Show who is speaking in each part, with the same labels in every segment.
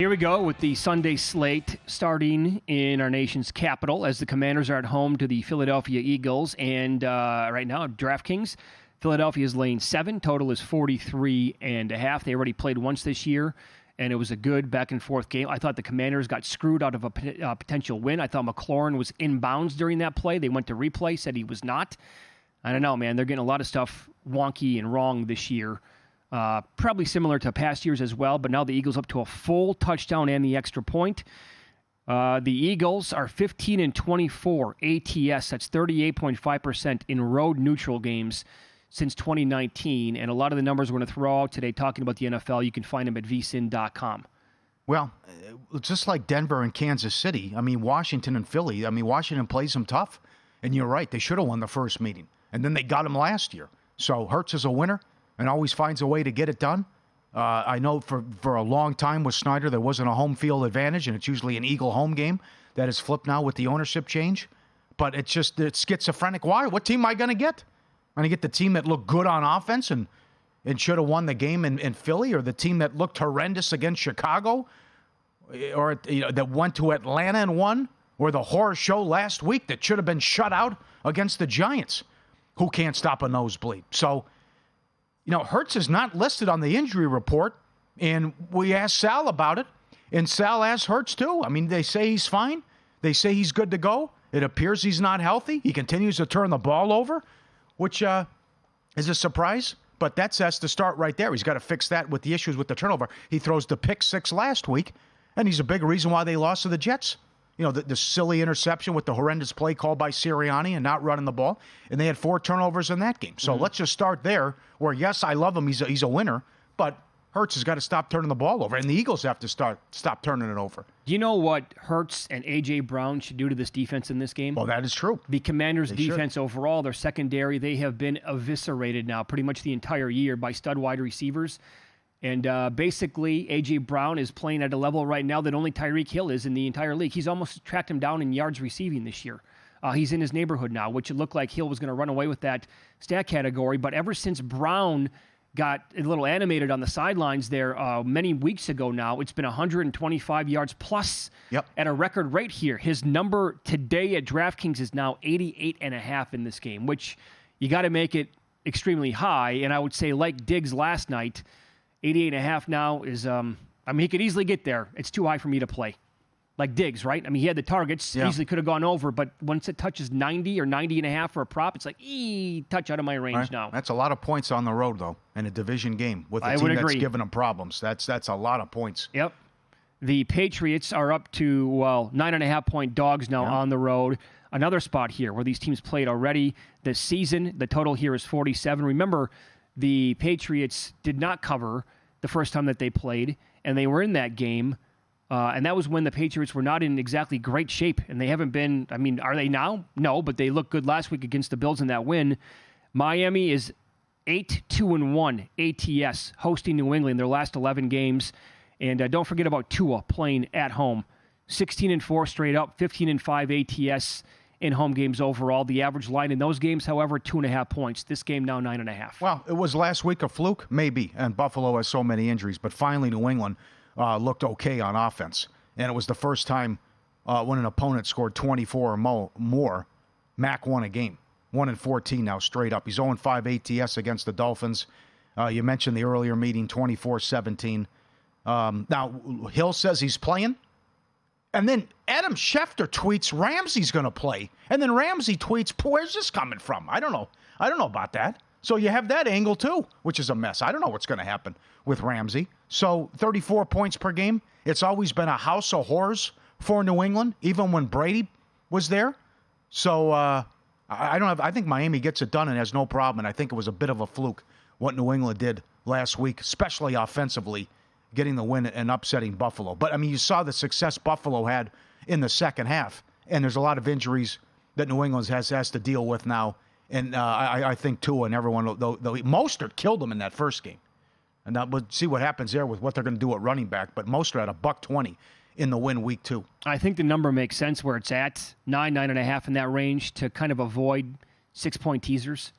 Speaker 1: Here we go with the Sunday slate starting in our nation's capital as the Commanders are at home to the Philadelphia Eagles. And right now, DraftKings, Philadelphia is laying 7. Total is 43.5. They already played once this year, and it was a good back-and-forth game. I thought the Commanders got screwed out of a potential win. I thought McLaurin was inbounds during that play. They went to replay, said he was not. I don't know, man. They're getting a lot of stuff wonky and wrong this year. Probably similar to past years as well, but now the Eagles up to a full touchdown and the extra point. The Eagles are 15-24 ATS. That's 38.5% in road neutral games since 2019. And a lot of the numbers we're going to throw out today talking about the NFL, you can find them at VSiN.com.
Speaker 2: Well, just like Denver and Kansas City, I mean, Washington and Philly, I mean, Washington plays them tough. And you're right, they should have won the first meeting. And then they got them last year. So Hurts is a winner and always finds a way to get it done. I know for a long time with Snyder, there wasn't a home field advantage, and it's usually an Eagle home game. That is flipped now with the ownership change. But it's schizophrenic. Why? What team am I going to get? I'm going to get the team that looked good on offense and should have won the game in Philly, or the team that looked horrendous against Chicago, or that went to Atlanta and won, or the horror show last week that should have been shut out against the Giants, who can't stop a nosebleed. So, Hurts is not listed on the injury report, and we asked Sal about it, and Sal asked Hurts too. I mean, they say he's fine. They say he's good to go. It appears he's not healthy. He continues to turn the ball over, which is a surprise, but that has to start right there. He's got to fix that with the issues with the turnover. He throws the pick 6 last week, and he's a big reason why they lost to the Jets. The silly interception with the horrendous play called by Sirianni and not running the ball. And they had 4 turnovers in that game. So let's just start there where, yes, I love him. He's a winner. But Hurts has got to stop turning the ball over. And the Eagles have to stop turning it over.
Speaker 1: Do you know what Hurts and A.J. Brown should do to this defense in this game?
Speaker 2: Well, that is true.
Speaker 1: The Commanders' defense overall, their secondary, they have been eviscerated now pretty much the entire year by stud wide receivers. And basically, A.J. Brown is playing at a level right now that only Tyreek Hill is in the entire league. He's almost tracked him down in yards receiving this year. He's in his neighborhood now, which it looked like Hill was going to run away with that stat category. But ever since Brown got a little animated on the sidelines there many weeks ago now, it's been 125 yards plus at a record rate here. His number today at DraftKings is now 88.5 in this game, which you got to make it extremely high. And I would say, like Diggs last night, 88.5 now is, he could easily get there. It's too high for me to play. Like Diggs, right? I mean, he had the targets, easily could have gone over, but once it touches 90 or 90.5 for a prop, it's like, touch out of my range now.
Speaker 2: That's a lot of points on the road, though, in a division game with a team that's giving them problems. That's a lot of points.
Speaker 1: Yep. The Patriots are up to, 9.5-point dogs now on the road. Another spot here where these teams played already this season. The total here is 47. Remember, the Patriots did not cover the first time that they played, and they were in that game, and that was when the Patriots were not in exactly great shape, and they haven't been. I mean, are they now? No, but they looked good last week against the Bills in that win. Miami is 8-2-1 ATS, hosting New England their last 11 games, and don't forget about Tua playing at home. 16-4 straight up, 15-5 ATS in home games overall. The average line in those games, however, 2.5 points. This game now 9.5.
Speaker 2: Well, it was last week a fluke? Maybe. And Buffalo has so many injuries. But finally, New England looked okay on offense. And it was the first time when an opponent scored 24 or more, Mac won a game. 1-14 now straight up. He's 0-5 ATS against the Dolphins. You mentioned the earlier meeting, 24-17. Now, Hill says he's playing. And then Adam Schefter tweets Ramsey's going to play. And then Ramsey tweets, where's this coming from? I don't know about that. So you have that angle too, which is a mess. I don't know what's going to happen with Ramsey. So 34 points per game. It's always been a house of horrors for New England, even when Brady was there. So I think Miami gets it done and has no problem. And I think it was a bit of a fluke what New England did last week, especially offensively, getting the win and upsetting Buffalo. But, I mean, you saw the success Buffalo had in the second half, and there's a lot of injuries that New England has to deal with now. And I think Tua and everyone, though Mostert killed them in that first game. And we'll see what happens there with what they're going to do at running back. But Mostert had $120 in the win week 2.
Speaker 1: I think the number makes sense where it's at, 9.5 in that range, to kind of avoid 6-point teasers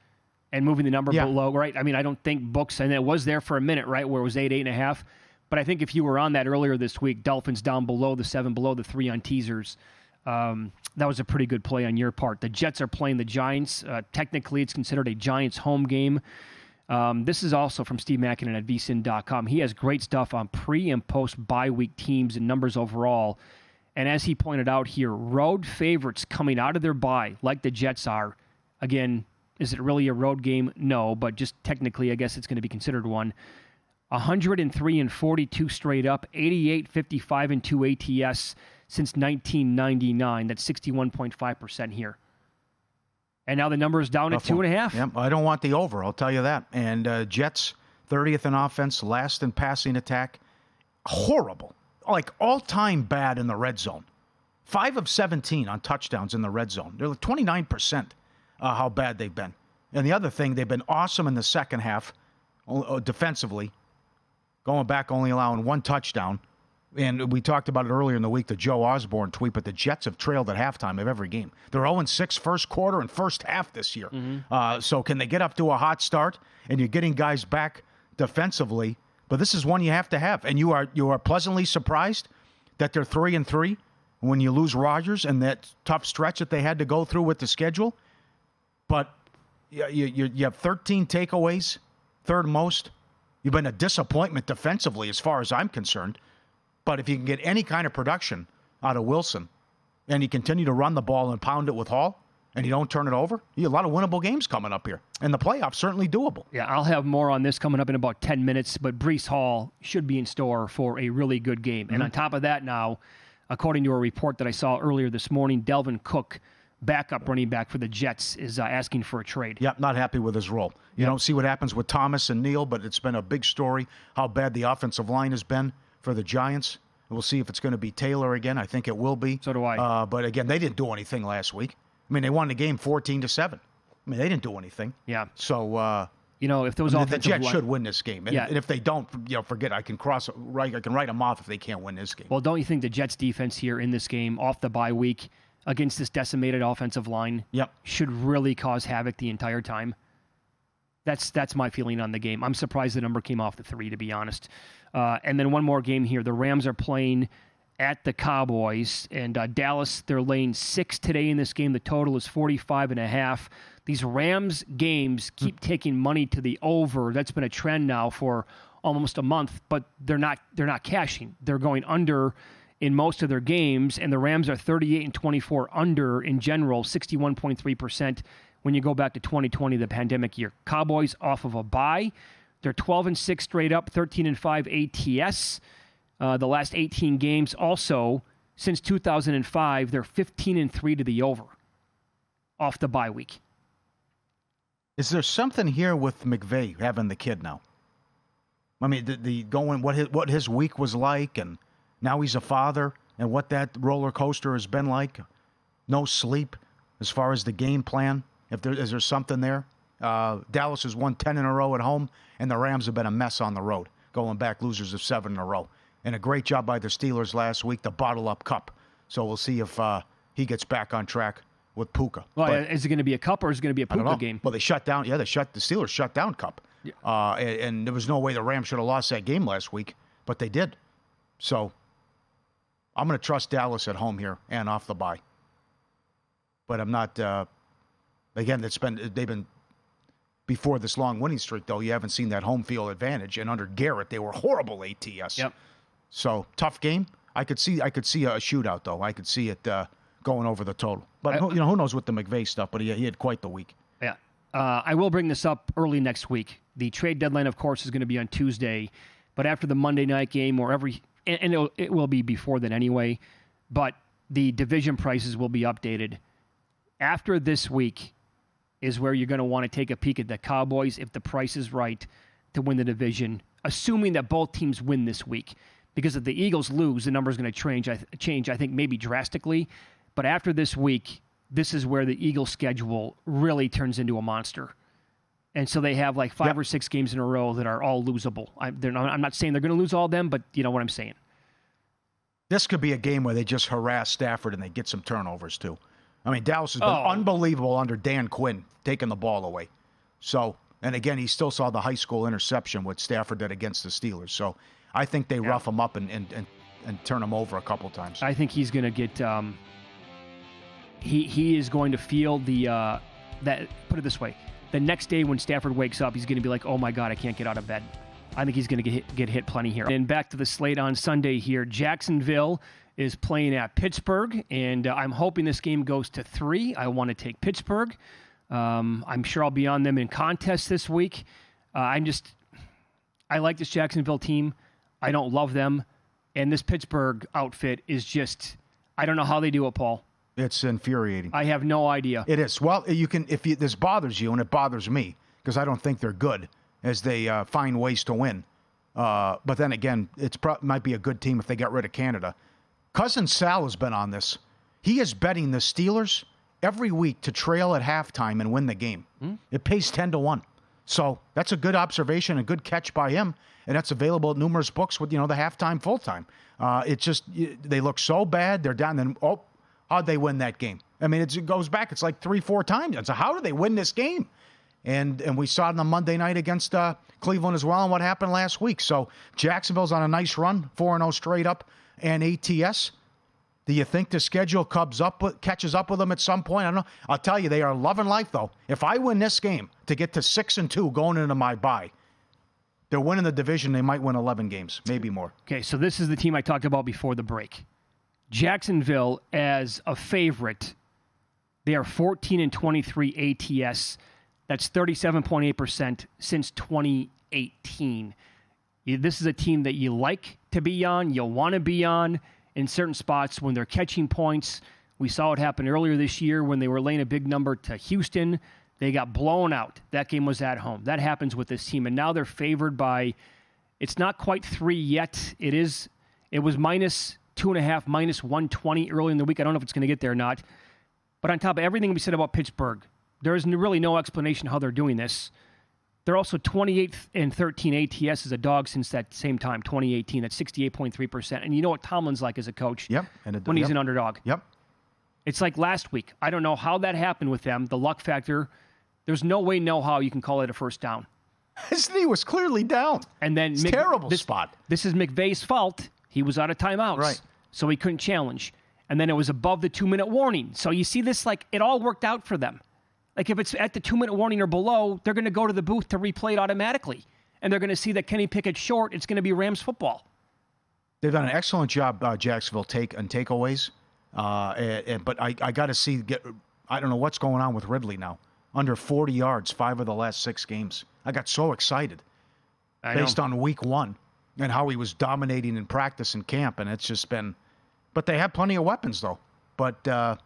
Speaker 1: and moving the number below, right? I mean, I don't think books, and it was there for a minute, right, where it was 8.5. But I think if you were on that earlier this week, Dolphins down below the 7, below the 3 on teasers, that was a pretty good play on your part. The Jets are playing the Giants. Technically, it's considered a Giants home game. This is also from Steve Makinen at VSiN.com. He has great stuff on pre- and post-bye week teams and numbers overall. And as he pointed out here, road favorites coming out of their bye, like the Jets are. Again, is it really a road game? No, but just technically, I guess it's going to be considered one. 103-42 straight up, 88-55-2 ATS since 1999. That's 61.5% here. And now the number is down at 2.5.
Speaker 2: Yep, I don't want the over, I'll tell you that. And Jets, 30th in offense, last in passing attack. Horrible. Like all-time bad in the red zone. 5 of 17 on touchdowns in the red zone. They're like 29% how bad they've been. And the other thing, they've been awesome in the second half defensively. Going back, only allowing 1 touchdown. And we talked about it earlier in the week, the Joe Osborne tweet, but the Jets have trailed at halftime of every game. They're 0-6 first quarter and first half this year. So can they get up to a hot start? And you're getting guys back defensively. But this is one you have to have. And you are pleasantly surprised that they're 3-3 when you lose Rodgers and that tough stretch that they had to go through with the schedule. But you have 13 takeaways, third most. You've been a disappointment defensively as far as I'm concerned. But if you can get any kind of production out of Wilson and you continue to run the ball and pound it with Hall and you don't turn it over, you have a lot of winnable games coming up here. And the playoffs certainly doable.
Speaker 1: Yeah, I'll have more on this coming up in about 10 minutes, but Breece Hall should be in store for a really good game. And on top of that now, according to a report that I saw earlier this morning, Delvin Cook, backup running back for the Jets, is asking for a trade.
Speaker 2: Yep, not happy with his role. You don't see what happens with Thomas and Neal, but it's been a big story how bad the offensive line has been for the Giants. We'll see if it's going to be Taylor again. I think it will be.
Speaker 1: So do I.
Speaker 2: But again, they didn't do anything last week. I mean, they won the game 14-7. I mean, they didn't do anything.
Speaker 1: Yeah.
Speaker 2: So
Speaker 1: if those
Speaker 2: the Jets should win this game. And,
Speaker 1: yeah.
Speaker 2: and if they don't, forget. I can write them off if they can't win this game.
Speaker 1: Well, don't you think the Jets defense here in this game, off the bye week, against this decimated offensive line, should really cause havoc the entire time? That's my feeling on the game. I'm surprised the number came off the 3, to be honest. And then one more game here. The Rams are playing at the Cowboys, and Dallas, they're laying 6 today in this game. The total is 45.5. These Rams games keep taking money to the over. That's been a trend now for almost a month, but they're not cashing. They're going under in most of their games, and the Rams are 38-24 under in general, 61.3% when you go back to 2020, the pandemic year. Cowboys off of a bye. They're 12-6 straight up, 13-5 ATS. The last 18 games also, since 2005, they're 15-3 to the over off the bye week.
Speaker 2: Is there something here with McVay having the kid now? I mean, what his week was like, and now he's a father, and what that roller coaster has been like. No sleep as far as the game plan. Is there something there? Dallas has won 10 in a row at home, and the Rams have been a mess on the road, going back losers of 7 in a row. And a great job by the Steelers last week to bottle up Kupp. So we'll see if he gets back on track with Puka.
Speaker 1: Well, is it going to be a Kupp or is it going to be a Puka game?
Speaker 2: Well, the Steelers shut down Kupp. Yeah. And there was no way the Rams should have lost that game last week, but they did. So I'm going to trust Dallas at home here and off the bye. But I'm not. Again, they've been before this long winning streak, though. You haven't seen that home field advantage, and under Garrett, they were horrible ATS.
Speaker 1: Yep.
Speaker 2: So tough game. I could see a shootout, though. I could see it going over the total. But who knows with the McVay stuff? But he had quite the week.
Speaker 1: Yeah. I will bring this up early next week. The trade deadline, of course, is going to be on Tuesday, but after the Monday night game, or it will be before then anyway. But the division prices will be updated after this week. Is where you're going to want to take a peek at the Cowboys if the price is right to win the division, assuming that both teams win this week. Because if the Eagles lose, the number is going to change, I think, maybe drastically. But after this week, this is where the Eagles' schedule really turns into a monster. And so they have like 5 or 6 games in a row that are all losable. I'm not saying they're going to lose all of them, but you know what I'm saying.
Speaker 2: This could be a game where they just harass Stafford and they get some turnovers, too. I mean, Dallas has been unbelievable under Dan Quinn, taking the ball away. So, and again, he still saw the high school interception what Stafford did against the Steelers. So, I think they rough him up and turn him over a couple times.
Speaker 1: I think he's going to get he is going to feel that, put it this way, the next day when Stafford wakes up, he's going to be like, oh my God, I can't get out of bed. I think he's going to get hit plenty here. And back to the slate on Sunday here. Jacksonville is playing at Pittsburgh, and I'm hoping this game goes to 3. I want to take Pittsburgh. I'm sure I'll be on them in contests this week. I like this Jacksonville team. I don't love them. And this Pittsburgh outfit is just, I don't know how they do it, Paul.
Speaker 2: It's infuriating.
Speaker 1: I have no idea.
Speaker 2: It is. Well, if this bothers you, and it bothers me, because I don't think they're good as they find ways to win. But then again, might be a good team if they get rid of Canada. Cousin Sal has been on this. He is betting the Steelers every week to trail at halftime and win the game. It pays 10-1. So that's a good observation, a good catch by him, and that's available at numerous books with the halftime, full-time. It's just they look so bad. They're down. Then how'd they win that game? I mean, it goes back. It's like 3-4 times. So how did they win this game? And we saw it on the Monday night against Cleveland as well, and what happened last week. So Jacksonville's on a nice run, 4-0 straight up, and ATS. Do you think the schedule catches up with them at some point? I don't know. I'll tell you, they are loving life, though. If I win this game to get to 6-2 going into my bye, they're winning the division. They might win 11 games, maybe more.
Speaker 1: Okay, so this is the team I talked about before the break. Jacksonville as a favorite. They are 14-23 ATS. That's 37.8% since 2018. This is a team that you like to be on, you want to be on in certain spots when they're catching points. We saw it happen earlier this year when they were laying a big number to Houston. They got blown out. That game was at home. That happens with this team. And now they're favored by, it's not quite 3 yet. It was minus 2.5, minus 120 early in the week. I don't know if it's going to get there or not. But on top of everything we said about Pittsburgh, there is really no explanation how they're doing this. They're also 28-13 ATS as a dog since that same time, 2018. That's 68.3%. And you know what Tomlin's like as a coach when he's an underdog.
Speaker 2: Yep.
Speaker 1: It's like last week. I don't know how that happened with them, the luck factor. There's no way, no how you can call it a first down.
Speaker 2: His knee was clearly down.
Speaker 1: And then
Speaker 2: terrible spot.
Speaker 1: This is McVay's fault. He was out of timeouts.
Speaker 2: Right.
Speaker 1: So he couldn't challenge. And then it was above the 2-minute warning. So you see this, like, it all worked out for them. Like, if it's at the 2-minute warning or below, they're going to go to the booth to replay it automatically. And they're going to see that Kenny Pickett's short. It's going to be Rams football.
Speaker 2: They've done an excellent job, Jacksonville, takeaways. But I got to see, I don't know what's going on with Ridley now. Under 40 yards, 5 of the last 6 games. I got so excited based on week 1 and how he was dominating in practice and camp. And it's just been, but they have plenty of weapons, though. But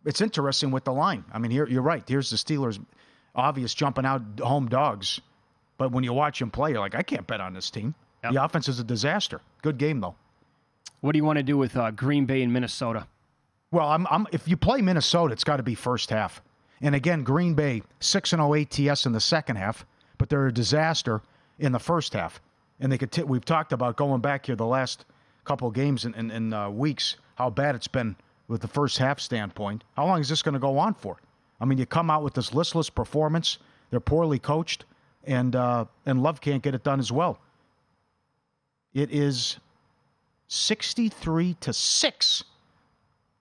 Speaker 2: it's interesting with the line. I mean, you're right. Here's the Steelers, obvious jumping out home dogs. But when you watch them play, you're like, I can't bet on this team. Yep. The offense is a disaster. Good game, though.
Speaker 1: What do you want to do with Green Bay and Minnesota?
Speaker 2: Well, if you play Minnesota, it's got to be first half. And again, Green Bay, 6-0 ATS in the second half, but they're a disaster in the first half. And we've talked about going back here the last couple of games and weeks, how bad it's been with the first half standpoint. How long is this going to go on for? I mean, you come out with this listless performance. They're poorly coached, and Love can't get it done as well. It is 63-6.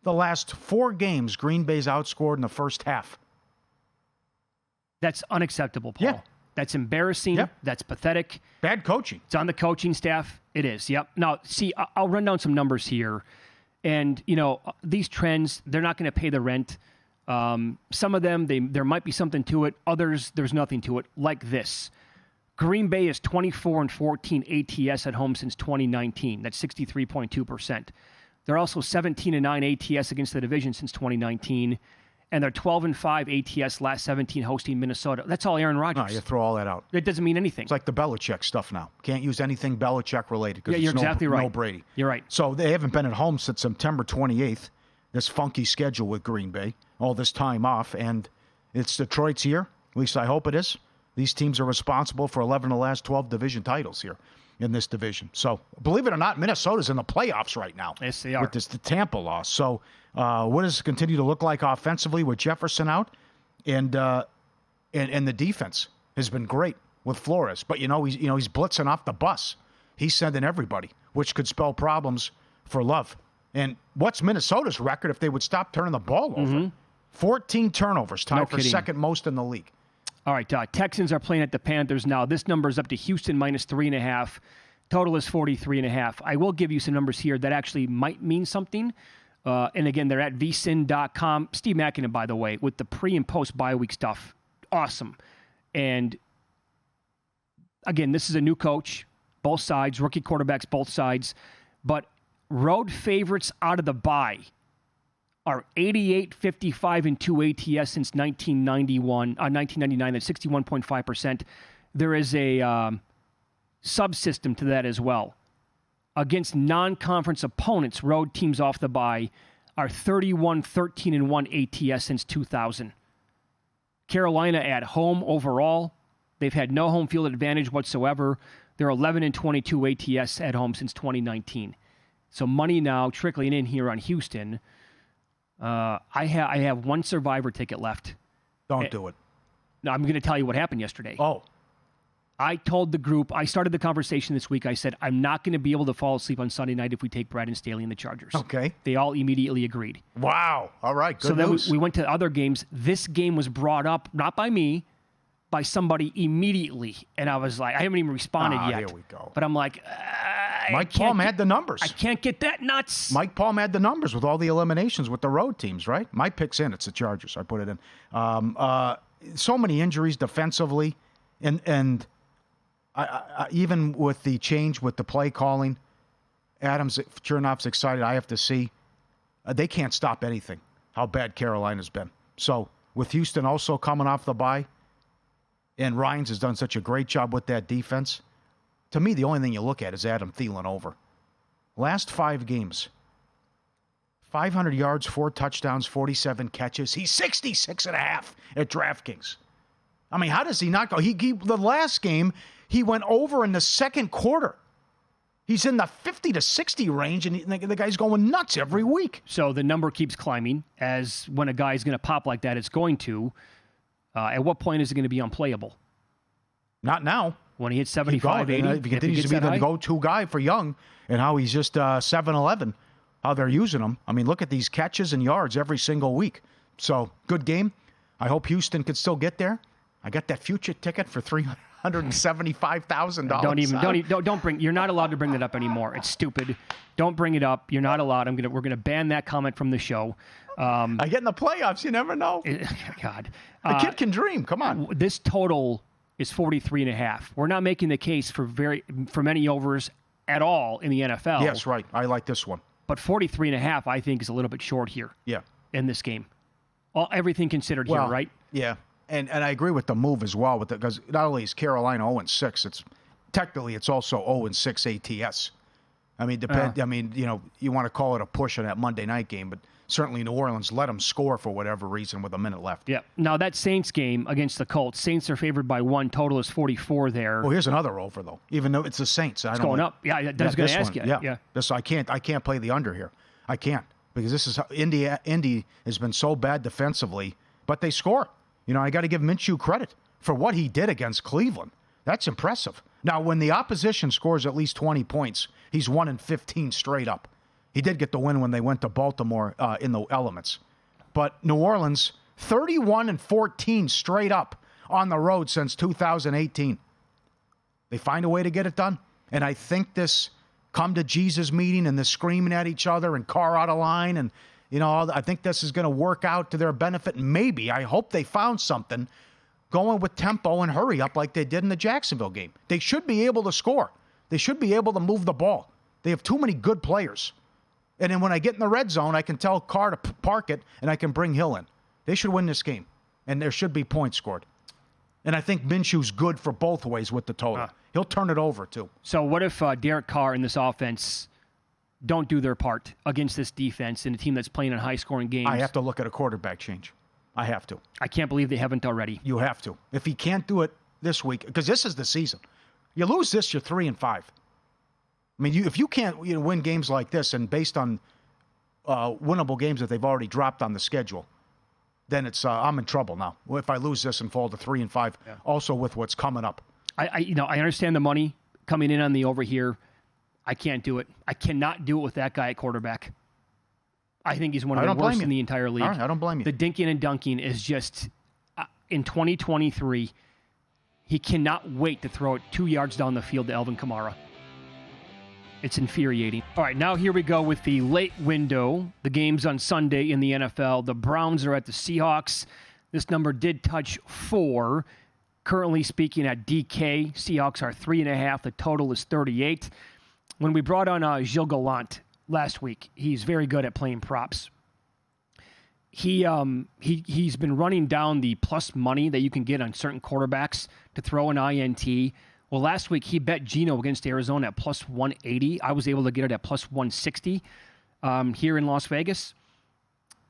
Speaker 2: The last 4 games, Green Bay's outscored in the first half.
Speaker 1: That's unacceptable, Paul.
Speaker 2: Yeah.
Speaker 1: That's embarrassing.
Speaker 2: Yep.
Speaker 1: That's pathetic.
Speaker 2: Bad coaching.
Speaker 1: It's on the coaching staff. It is, yep. Now, see, I'll run down some numbers here. And, these trends, they're not going to pay the rent. Some of them, there might be something to it. Others, there's nothing to it, like this. Green Bay is 24-14 ATS at home since 2019. That's 63.2%. They're also 17-9 ATS against the division since 2019. And they're 12-5 ATS last 17 hosting Minnesota. That's all Aaron Rodgers.
Speaker 2: No, you throw all that out.
Speaker 1: It doesn't mean anything.
Speaker 2: It's like the Belichick stuff now. Can't use anything Belichick related because
Speaker 1: you're exactly right.
Speaker 2: No Brady.
Speaker 1: You're right.
Speaker 2: So they haven't been at home since September 28th. This funky schedule with Green Bay, all this time off, and it's Detroit's year. At least I hope it is. These teams are responsible for 11 of the last 12 division titles here in this division. So believe it or not, Minnesota's in the playoffs right now.
Speaker 1: Yes, they are.
Speaker 2: With the Tampa loss. So what does it continue to look like offensively with Jefferson out? And the defense has been great with Flores. But he's blitzing off the bus. He's sending everybody, which could spell problems for Love. And what's Minnesota's record if they would stop turning the ball over? 14 turnovers, tied for second most in the league.
Speaker 1: All right, Texans are playing at the Panthers now. This number is up to Houston -3.5. Total is 43.5. I will give you some numbers here that actually might mean something. And again, they're at VSiN.com. Steve Mackinnon, by the way, with the pre- and post-bye week stuff. Awesome. And again, this is a new coach, both sides, rookie quarterbacks, both sides. But road favorites out of the bye are 88, 55, and 2 ATS since 1999. That's 61.5%. There is a subsystem to that as well. Against non-conference opponents, road teams off the bye are 31, 13, and 1 ATS since 2000. Carolina at home overall, they've had no home field advantage whatsoever. They're 11 and 22 ATS at home since 2019. So money now trickling in here on Houston. I have one survivor ticket left.
Speaker 2: Don't do it.
Speaker 1: No, I'm going to tell you what happened yesterday.
Speaker 2: Oh.
Speaker 1: I told the group, I started the conversation this week. I said, I'm not going to be able to fall asleep on Sunday night if we take Brandon Staley and the Chargers.
Speaker 2: Okay.
Speaker 1: They all immediately agreed.
Speaker 2: Wow. All right. Good
Speaker 1: news.
Speaker 2: news.
Speaker 1: Then we went to other games. This game was brought up, not by me, by somebody immediately. And I was like, I haven't even responded yet.
Speaker 2: Here we go.
Speaker 1: But I'm like,
Speaker 2: Mike Palm had the numbers.
Speaker 1: I can't get that nuts.
Speaker 2: Mike Palm had the numbers with all the eliminations with the road teams, right? My pick's in. It's the Chargers. I put it in. So many injuries defensively. And I even with the change with the play calling, Chernoff's excited. I have to see. They can't stop anything, how bad Carolina's been. So with Houston also coming off the bye, and Ryans has done such a great job with that defense, to me, the only thing you look at is Adam Thielen over. Last 5 games, 500 yards, 4 touchdowns, 47 catches. He's 66.5 at DraftKings. I mean, how does he not go? The last game, he went over in the second quarter. He's in the 50 to 60 range, and the guy's going nuts every week.
Speaker 1: So the number keeps climbing, as when a guy's going to pop like that, it's going to. At what point is it going to be unplayable?
Speaker 2: Not now.
Speaker 1: When he hits 75, 80?
Speaker 2: If he continues to be the go-to guy for Young, and how he's just 7-11, how they're using him. I mean, look at these catches and yards every single week. So, good game. I hope Houston could still get there. I got that future ticket for $375,000.
Speaker 1: Don't bring. You're not allowed to bring that up anymore. It's stupid. Don't bring it up. You're not allowed. We're gonna ban that comment from the show.
Speaker 2: I get in the playoffs. You never know.
Speaker 1: God,
Speaker 2: the kid can dream. Come on.
Speaker 1: This total is 43.5. We're not making the case for many overs at all in the NFL.
Speaker 2: Yes, right. I like this one.
Speaker 1: But 43.5, I think, is a little bit short here.
Speaker 2: Yeah.
Speaker 1: In this game, everything considered here, right?
Speaker 2: Yeah. And I agree with the move as well, because not only is Carolina 0-6, it's also 0-6 ATS. I mean, you want to call it a push in that Monday night game, but certainly New Orleans let them score for whatever reason with a minute left.
Speaker 1: Yeah. Now that Saints game against the Colts, Saints are favored by 1. Total is 44 there.
Speaker 2: Well, here's another over though. Even though it's the Saints,
Speaker 1: it's going up. Yeah, I was going to ask you.
Speaker 2: Yeah. I can't play the under here. I can't, because this is how Indy has been so bad defensively, but they score. I got to give Minshew credit for what he did against Cleveland. That's impressive. Now, when the opposition scores at least 20 points, he's 1-15 straight up. He did get the win when they went to Baltimore in the elements. But New Orleans, 31-14 straight up on the road since 2018. They find a way to get it done. And I think this come to Jesus meeting and this screaming at each other and car out of line and I think this is going to work out to their benefit. Maybe, I hope they found something going with tempo and hurry up like they did in the Jacksonville game. They should be able to score. They should be able to move the ball. They have too many good players. And then when I get in the red zone, I can tell Carr to park it, and I can bring Hill in. They should win this game, and there should be points scored. And I think Minshew's good for both ways with the total. He'll turn it over, too.
Speaker 1: So what if Derek Carr in this offense don't do their part against this defense in a team that's playing in high-scoring games?
Speaker 2: I have to look at a quarterback change. I have to.
Speaker 1: I can't believe they haven't already.
Speaker 2: You have to. If he can't do it this week, because this is the season. You lose this, you're 3-5. I mean, if you can't win games like this, and based on winnable games that they've already dropped on the schedule, then it's I'm in trouble now. If I lose this and fall to 3-5, also with what's coming up.
Speaker 1: I understand the money coming in on the over here. I can't do it. I cannot do it with that guy at quarterback. I think he's one of
Speaker 2: I
Speaker 1: the
Speaker 2: don't blame
Speaker 1: worst
Speaker 2: you.
Speaker 1: in the entire league.
Speaker 2: All right, I don't blame you.
Speaker 1: The dinking and dunking is just, in 2023, he cannot wait to throw it 2 yards down the field to Alvin Kamara. It's infuriating. All right, now here we go with the late window. The games on Sunday in the NFL. The Browns are at the Seahawks. This number did touch 4. Currently speaking at DK, Seahawks are 3.5. The total is 38. When we brought on Gilles Gallant last week, he's very good at playing props. He's been running down the plus money that you can get on certain quarterbacks to throw an INT. Well, last week he bet Geno against Arizona at plus 180. I was able to get it at plus 160 here in Las Vegas.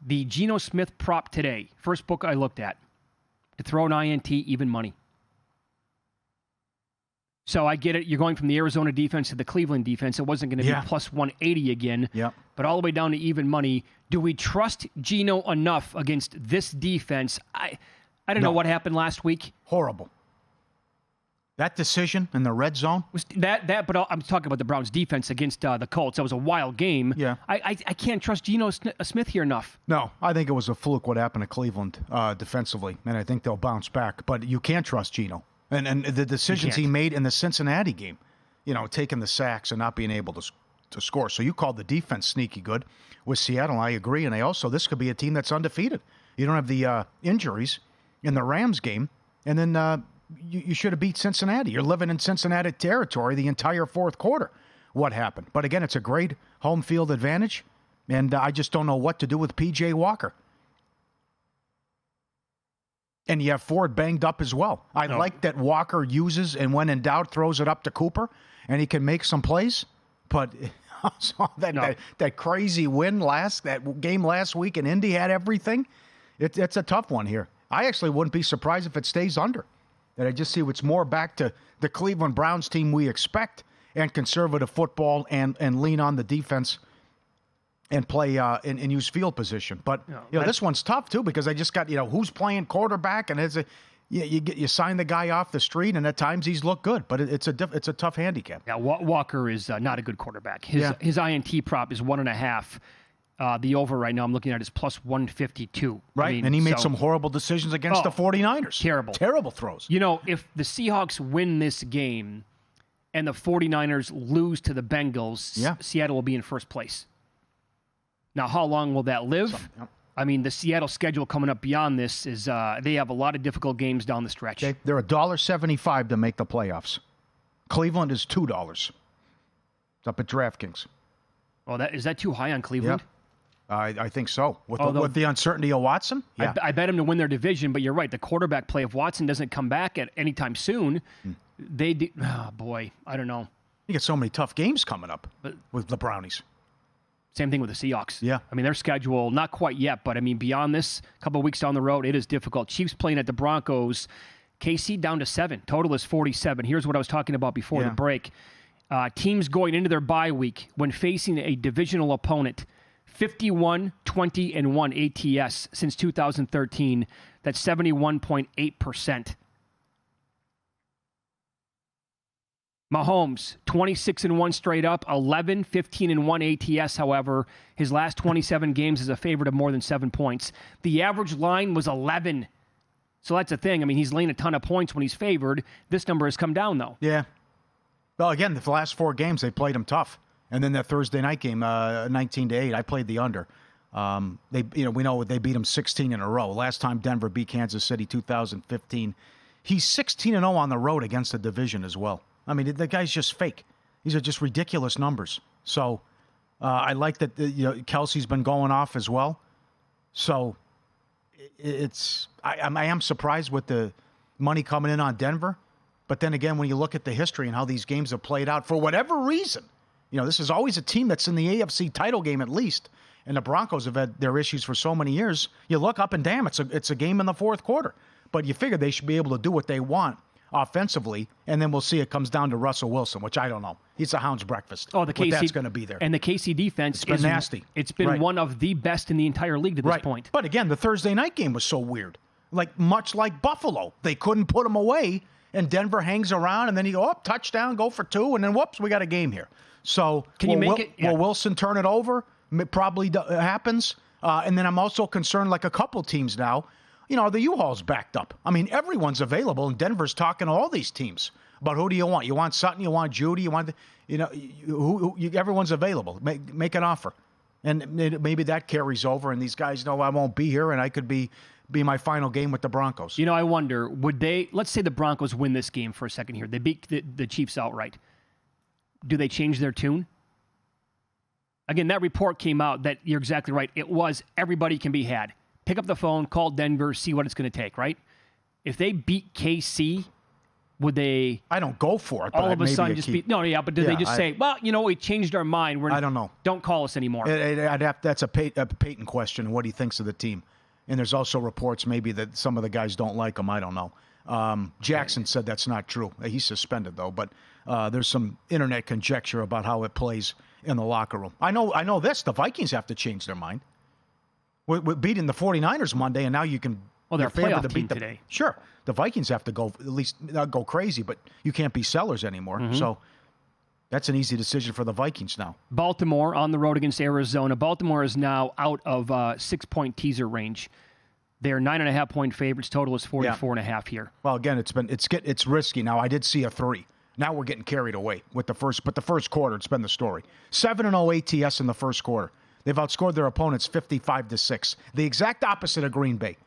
Speaker 1: The Geno Smith prop today, first book I looked at, to throw an INT, even money. So I get it. You're going from the Arizona defense to the Cleveland defense. It wasn't going to be plus 180 again, but all the way down to even money. Do we trust Geno enough against this defense? I don't know what happened last week.
Speaker 2: Horrible. That decision in the red zone
Speaker 1: was that. But I'm talking about the Browns' defense against the Colts. That was a wild game.
Speaker 2: Yeah,
Speaker 1: I can't trust Geno Smith here enough.
Speaker 2: No, I think it was a fluke what happened to Cleveland defensively, and I think they'll bounce back. But you can't trust Geno, and the decisions he made in the Cincinnati game, taking the sacks and not being able to score. So you called the defense sneaky good with Seattle. I agree, and this could be a team that's undefeated. You don't have the injuries in the Rams game, and then. You should have beat Cincinnati. You're living in Cincinnati territory the entire fourth quarter. What happened? But again, it's a great home field advantage, and I just don't know what to do with P.J. Walker. And you have Ford banged up as well. I like that Walker uses and when in doubt throws it up to Cooper, and he can make some plays. But that crazy win that game last week in Indy had everything. It's a tough one here. I actually wouldn't be surprised if it stays under. That I just see what's more back to the Cleveland Browns team we expect and conservative football and lean on the defense and play and use field position. But this one's tough too because I just got who's playing quarterback and you sign the guy off the street and at times he's looked good, but it's a tough handicap.
Speaker 1: Yeah, Walker is not a good quarterback. His INT prop is 1.5. The over right now I'm looking at is plus 152.
Speaker 2: Right, and he made some horrible decisions against the 49ers. Terrible throws.
Speaker 1: If the Seahawks win this game and the 49ers lose to the Bengals, Seattle will be in first place. Now, how long will that live? I mean, the Seattle schedule coming up beyond this is they have a lot of difficult games down the stretch.
Speaker 2: Okay. They're $1.75 to make the playoffs. Cleveland is $2. It's up at DraftKings.
Speaker 1: Well, is that too high on Cleveland?
Speaker 2: Yeah. I think so. With the uncertainty of Watson? Yeah.
Speaker 1: I bet him to win their division, but you're right. The quarterback play, if Watson doesn't come back at any time soon, they do. Oh, boy. I don't know.
Speaker 2: You get so many tough games coming up with the Brownies.
Speaker 1: Same thing with the Seahawks.
Speaker 2: Yeah.
Speaker 1: I mean, their schedule, not quite yet, but I mean, beyond this, a couple of weeks down the road, it is difficult. Chiefs playing at the Broncos. KC down to 7. Total is 47. Here's what I was talking about before the break. Teams going into their bye week when facing a divisional opponent. 51, 20, and 1 ATS since 2013. That's 71.8%. Mahomes, 26-1 straight up, 11, 15, and 1 ATS, however. His last 27 games is a favorite of more than 7 points. The average line was 11. So that's the thing. I mean, he's laying a ton of points when he's favored. This number has come down, though.
Speaker 2: Yeah. Well, again, the last 4 games, they played him tough. And then that Thursday night game, 19-8, I played the under. We know they beat him 16 in a row. Last time Denver beat Kansas City, 2015. He's 16-0 on the road against the division as well. I mean, the guy's just fake. These are just ridiculous numbers. So I like that. Kelsey's been going off as well. So I am surprised with the money coming in on Denver. But then again, when you look at the history and how these games have played out, for whatever reason. This is always a team that's in the AFC title game at least, and the Broncos have had their issues for so many years. You look up and damn, it's a game in the fourth quarter. But you figure they should be able to do what they want offensively, and then we'll see it comes down to Russell Wilson, which I don't know. He's a hound's breakfast.
Speaker 1: Oh, the KC,
Speaker 2: that's going to be there.
Speaker 1: And the KC defense
Speaker 2: is nasty.
Speaker 1: It's been one of the best in the entire league to this point.
Speaker 2: But again, the Thursday night game was so weird. Much like Buffalo. They couldn't put them away, and Denver hangs around, and then you go, touchdown, go for 2, and then whoops, we got a game here. So
Speaker 1: Can you make it? Yeah.
Speaker 2: Will Wilson turn it over? It probably happens. And then I'm also concerned, like a couple teams now, the U-Haul's backed up. I mean, everyone's available, and Denver's talking to all these teams about who do you want? You want Sutton? You want Judy? You want, everyone's available. Make an offer. And maybe that carries over, and these guys know I won't be here, and I could be my final game with the Broncos.
Speaker 1: I wonder, let's say the Broncos win this game for a second here. They beat the Chiefs outright. Do they change their tune? Again, that report came out that you're exactly right. It was everybody can be had. Pick up the phone, call Denver, see what it's going to take, right? If they beat KC, would they...
Speaker 2: I don't go for it, but
Speaker 1: all of a sudden just beat... No, yeah, but did they just say, well, we changed our mind.
Speaker 2: I don't know.
Speaker 1: Don't call us anymore.
Speaker 2: That's a Peyton question, what he thinks of the team. And there's also reports maybe that some of the guys don't like him. I don't know. Jackson said that's not true. He's suspended, though. But there's some internet conjecture about how it plays in the locker room. I know this. The Vikings have to change their mind. We're beating the 49ers Monday, and now you can...
Speaker 1: Well, they're a playoff team today.
Speaker 2: Sure. The Vikings have to go, at least not go crazy, but you can't be sellers anymore. Mm-hmm. So that's an easy decision for the Vikings now.
Speaker 1: Baltimore on the road against Arizona. Baltimore is now out of 6-point teaser range. They're 9.5-point favorites. Total is 44.5 here.
Speaker 2: Well, again, it's risky. Now, I did see a 3. Now we're getting carried away with the first quarter, it's been the story. 7-0 ATS in the first quarter. They've outscored their opponents 55-6. The exact opposite of Green Bay.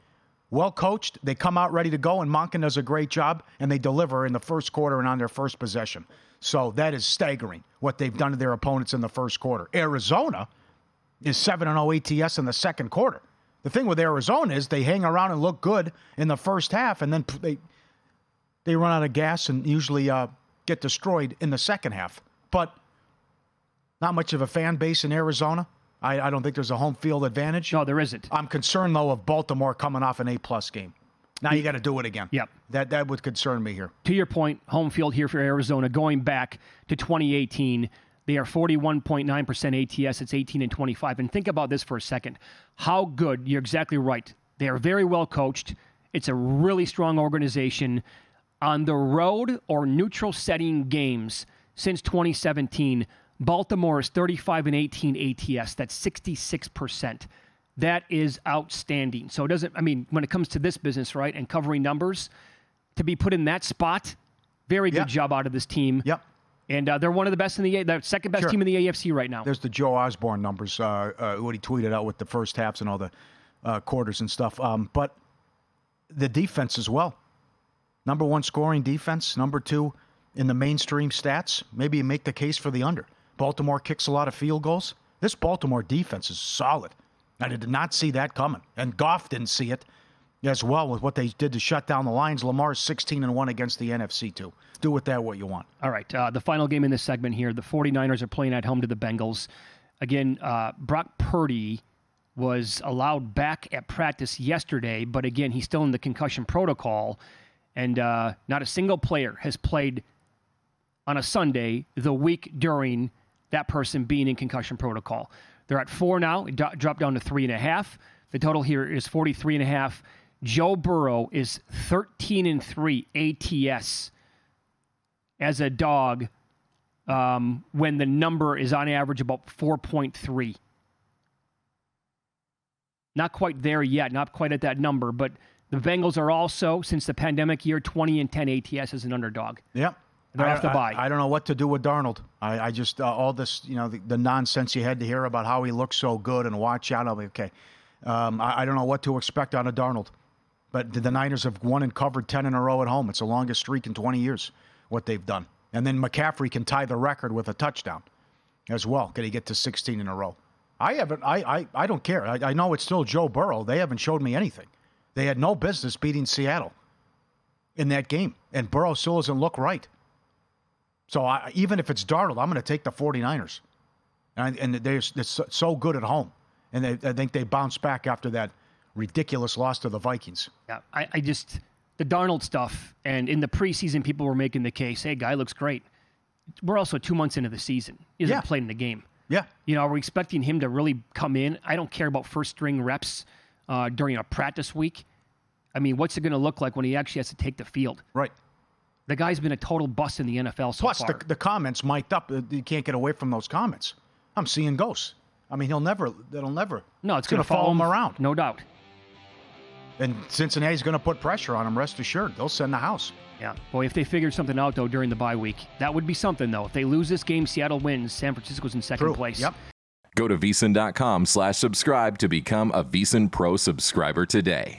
Speaker 2: Well coached, they come out ready to go, and Monken does a great job, and they deliver in the first quarter and on their first possession. So that is staggering, what they've done to their opponents in the first quarter. Arizona is 7-0 ATS in the second quarter. The thing with Arizona is they hang around and look good in the first half, and then they run out of gas and usually get destroyed in the second half. But not much of a fan base in Arizona. I don't think there's a home field advantage.
Speaker 1: No, there isn't.
Speaker 2: I'm concerned, though, of Baltimore coming off an A-plus game. Now you got to do it again.
Speaker 1: Yep.
Speaker 2: That would concern me here.
Speaker 1: To your point, home field here for Arizona. Going back to 2018, they are 41.9% ATS. It's 18-25. And think about this for a second. How good, you're exactly right. They are very well coached. It's a really strong organization. On the road or neutral setting games since 2017, Baltimore is 35-18 ATS. That's 66%. That is outstanding. So when it comes to this business, right, and covering numbers, to be put in that spot, very good job out of this team.
Speaker 2: Yep.
Speaker 1: And they're one of the best the second best team in the AFC right now.
Speaker 2: There's the Joe Osborne numbers, what he tweeted out with the first halves and all the quarters and stuff. But the defense as well. Number 1 scoring defense. Number 2 in the mainstream stats. Maybe you make the case for the under. Baltimore kicks a lot of field goals. This Baltimore defense is solid. I did not see that coming. And Goff didn't see it as well with what they did to shut down the Lions. Lamar's 16-1 against the NFC, too. Do with that what you want.
Speaker 1: All right. The final game in this segment here, the 49ers are playing at home to the Bengals. Again, Brock Purdy was allowed back at practice yesterday, but again, he's still in the concussion protocol. And not a single player has played on a Sunday the week during that person being in concussion protocol. They're at 4 now. It dropped down to 3.5. The total here is 43.5. Joe Burrow is 13-3 ATS as a dog when the number is on average about 4.3. Not quite there yet, not quite at that number, but the Bengals are also, since the pandemic year, 20-10 ATS as an underdog.
Speaker 2: Yep.
Speaker 1: They're off the bye.
Speaker 2: I don't know what to do with Darnold. I just, all this, the nonsense you had to hear about how he looks so good and watch out. I'll be okay. I don't know what to expect out of Darnold. But the Niners have won and covered 10 in a row at home. It's the longest streak in 20 years, what they've done. And then McCaffrey can tie the record with a touchdown as well. Can he get to 16 in a row? I don't care. I know it's still Joe Burrow. They haven't showed me anything. They had no business beating Seattle in that game. And Burrow still doesn't look right. So even if it's Darnold, I'm going to take the 49ers. And they're so good at home. And I think they bounce back after that ridiculous loss to the Vikings.
Speaker 1: Yeah, I just, the Darnold stuff, and in the preseason, people were making the case, hey, guy looks great. We're also 2 months into the season. He hasn't played in the game.
Speaker 2: Yeah.
Speaker 1: Are we expecting him to really come in? I don't care about first-string reps during a practice week. I mean, what's it going to look like when he actually has to take the field?
Speaker 2: Right.
Speaker 1: The guy's been a total bust in the NFL so
Speaker 2: Plus,
Speaker 1: far.
Speaker 2: the comments mic'd up. You can't get away from those comments. I'm seeing ghosts. I mean, that'll never.
Speaker 1: No, it's
Speaker 2: going to follow him around.
Speaker 1: No doubt.
Speaker 2: And Cincinnati's going to put pressure on him, rest assured. They'll send the house.
Speaker 1: Yeah. Boy, if they figured something out, though, during the bye week, that would be something, though. If they lose this game, Seattle wins. San Francisco's in second place.
Speaker 2: Yep.
Speaker 3: Go to VSiN.com/subscribe to become a VSiN Pro subscriber today.